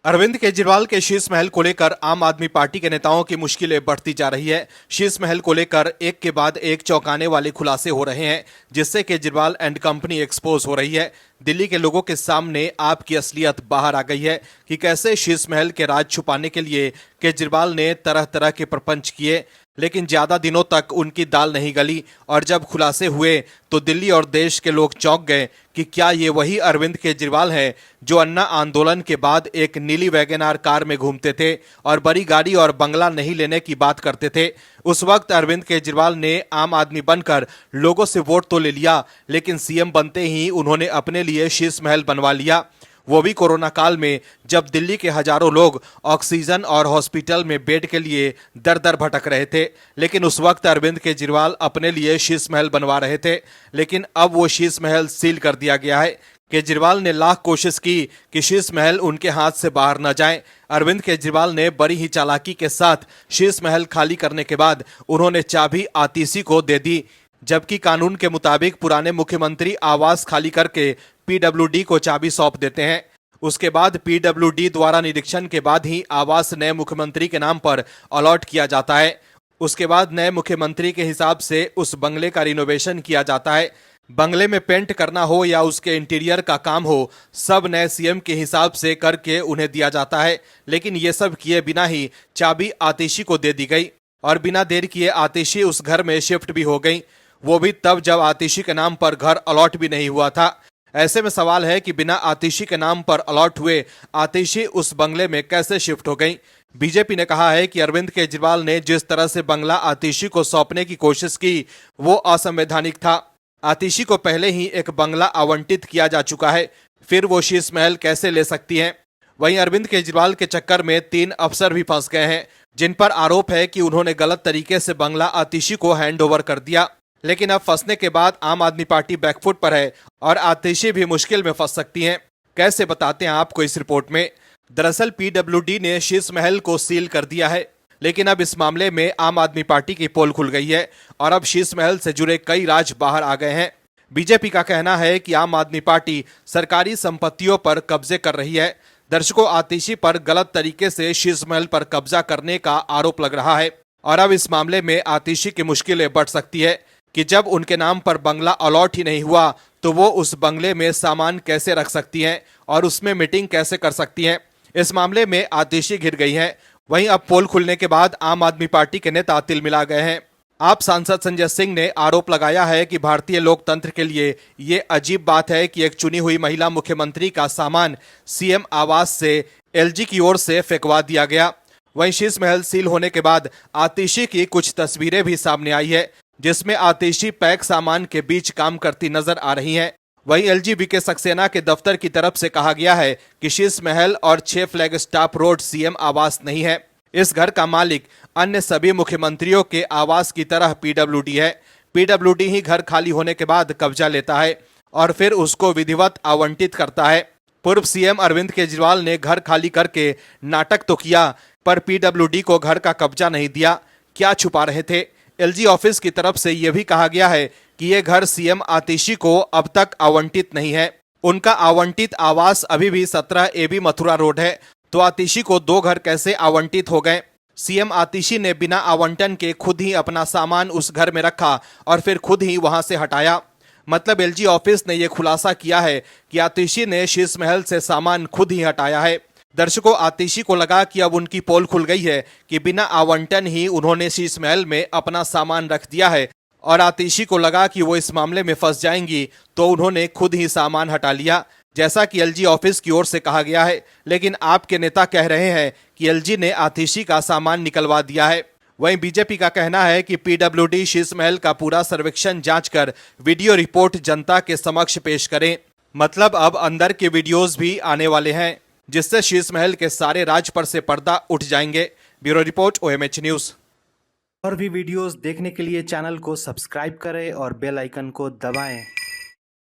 अरविंद केजरीवाल के शीश महल को लेकर आम आदमी पार्टी के नेताओं की मुश्किलें बढ़ती जा रही है। शीश महल को लेकर एक के बाद एक चौंकाने वाले खुलासे हो रहे हैं, जिससे केजरीवाल एंड कंपनी एक्सपोज हो रही है। दिल्ली के लोगों के सामने आपकी असलियत बाहर आ गई है कि कैसे शीश महल के राज छुपाने के लिए केजरीवाल ने तरह तरह के प्रपंच किए, लेकिन ज्यादा दिनों तक उनकी दाल नहीं गली और जब खुलासे हुए तो दिल्ली और देश के लोग चौंक गए कि क्या ये वही अरविंद केजरीवाल है जो अन्ना आंदोलन के बाद एक नीली वैगनआर कार में घूमते थे और बड़ी गाड़ी और बंगला नहीं लेने की बात करते थे। उस वक्त अरविंद केजरीवाल ने आम आदमी बनकर लोगों से वोट तो ले लिया, लेकिन सीएम बनते ही उन्होंने अपने लिए शीश महल बनवा लिया, वो भी कोरोना काल में, जब दिल्ली के हजारों लोग ऑक्सीजन और हॉस्पिटल में बेड के लिए दर दर भटक रहे थे। लेकिन उस वक्त अरविंद केजरीवाल अपने लिए शीश महल बनवा रहे थे, लेकिन अब वो शीश महल सील कर दिया गया है। केजरीवाल ने लाख कोशिश की कि शीश महल उनके हाथ से बाहर न जाए। अरविंद केजरीवाल ने बड़ी ही चालाकी के साथ शीश महल खाली करने के बाद उन्होंने चाबी आतिशी को दे दी, जबकि कानून के मुताबिक पुराने मुख्यमंत्री आवास खाली करके पीडब्ल्यूडी को चाबी सौंप देते हैं। उसके बाद पीडब्ल्यूडी द्वारा निरीक्षण के बाद ही आवास नए मुख्यमंत्री के नाम पर अलॉट किया जाता है। उसके बाद नए मुख्यमंत्री के हिसाब से उस बंगले का रिनोवेशन किया जाता है। बंगले में पेंट करना हो या उसके इंटीरियर का काम हो, सब नए सीएम के हिसाब से करके उन्हें दिया जाता है। लेकिन ये सब किए बिना ही चाबी आतिशी को दे दी गई और बिना देर किए आतिशी उस घर में शिफ्ट भी हो गई, वो भी तब जब आतिशी के नाम पर घर अलॉट भी नहीं हुआ था। ऐसे में सवाल है कि बिना आतिशी के नाम पर अलॉट हुए आतिशी उस बंगले में कैसे शिफ्ट हो गई। बीजेपी ने कहा है कि अरविंद केजरीवाल ने जिस तरह से बंगला आतिशी को सौंपने की कोशिश की वो असंवैधानिक था। आतिशी को पहले ही एक बंगला आवंटित किया जा चुका है, फिर वो शीश महल कैसे ले सकती हैं। वहीं अरविंद केजरीवाल के चक्कर में 3 अफसर भी फंस गए हैं, जिन पर आरोप है कि उन्होंने गलत तरीके से बंगला आतिशी को हैंड ओवर कर दिया। लेकिन अब फंसने के बाद आम आदमी पार्टी बैकफुट पर है और आतिशी भी मुश्किल में फंस सकती हैं। कैसे, बताते हैं आपको इस रिपोर्ट में। दरअसल पीडब्ल्यूडी ने शीश महल को सील कर दिया है, लेकिन अब इस मामले में आम आदमी पार्टी की पोल खुल गई है और अब शीश महल से जुड़े कई राज बाहर आ गए हैं। बीजेपी का कहना है कि आम आदमी पार्टी सरकारी संपत्तियों पर कब्जे कर रही है। दर्शकों, आतिशी पर गलत तरीके से शीश महल पर कब्जा करने का आरोप लग रहा है और अब इस मामले में आतिशी की मुश्किलें बढ़ सकती है कि जब उनके नाम पर बंगला अलॉट ही नहीं हुआ तो वो उस बंगले में सामान कैसे रख सकती हैं और उसमें मीटिंग कैसे कर सकती हैं। इस मामले में आतिशी घिर गई हैं। वहीं अब पोल खुलने के बाद आम आदमी पार्टी के नेता तिलमिला गए हैं। आप सांसद संजय सिंह ने आरोप लगाया है कि भारतीय लोकतंत्र के लिए ये अजीब बात है कि एक चुनी हुई महिला मुख्यमंत्री का सामान सीएम आवास से एलजी की ओर से फेंकवा दिया गया। वहीं शीश महल सील होने के बाद आतिशी की कुछ तस्वीरें भी सामने आई है, जिसमें आतिशी पैक सामान के बीच काम करती नजर आ रही हैं। वहीं एलजी वीके सक्सेना के दफ्तर की तरफ से कहा गया है कि शीश महल और 6 फ्लैग स्टाफ रोड सीएम आवास नहीं है। इस घर का मालिक अन्य सभी मुख्यमंत्रियों के आवास की तरह पीडब्ल्यूडी है। पीडब्ल्यूडी ही घर खाली होने के बाद कब्जा लेता है और फिर उसको विधिवत आवंटित करता है। पूर्व सीएम अरविंद केजरीवाल ने घर खाली करके नाटक तो किया, पर पीडब्ल्यूडी को घर का कब्जा नहीं दिया। क्या छुपा रहे थे? एलजी ऑफिस की तरफ से यह भी कहा गया है कि यह घर सीएम आतिशी को अब तक आवंटित नहीं है। उनका आवंटित आवास अभी भी 17 AB मथुरा रोड है, तो आतिशी को 2 घर कैसे आवंटित हो गए? सीएम आतिशी ने बिना आवंटन के खुद ही अपना सामान उस घर में रखा और फिर खुद ही वहां से हटाया। मतलब एलजी ऑफिस ने यह खुलासा किया है कि आतिशी ने शीश महल से सामान खुद ही हटाया है। दर्शकों, आतिशी को लगा कि अब उनकी पोल खुल गई है कि बिना आवंटन ही उन्होंने शीश महल में अपना सामान रख दिया है और आतिशी को लगा कि वो इस मामले में फंस जाएंगी, तो उन्होंने खुद ही सामान हटा लिया, जैसा कि एलजी ऑफिस की ओर से कहा गया है। लेकिन आपके नेता कह रहे हैं कि एलजी ने आतिशी का सामान निकलवा दिया है। वहीं बीजेपी का कहना है कि पीडब्ल्यूडी शीश महल का पूरा सर्वेक्षण जांच कर वीडियो रिपोर्ट जनता के समक्ष पेश करें। मतलब अब अंदर के वीडियोज भी आने वाले हैं, जिससे शीश महल के सारे राज पर से पर्दा उठ जाएंगे। Bureau report, OMH news. और भी वीडियोस देखने के लिए चैनल को सब्सक्राइब करें और बेल आइकन को दबाएं।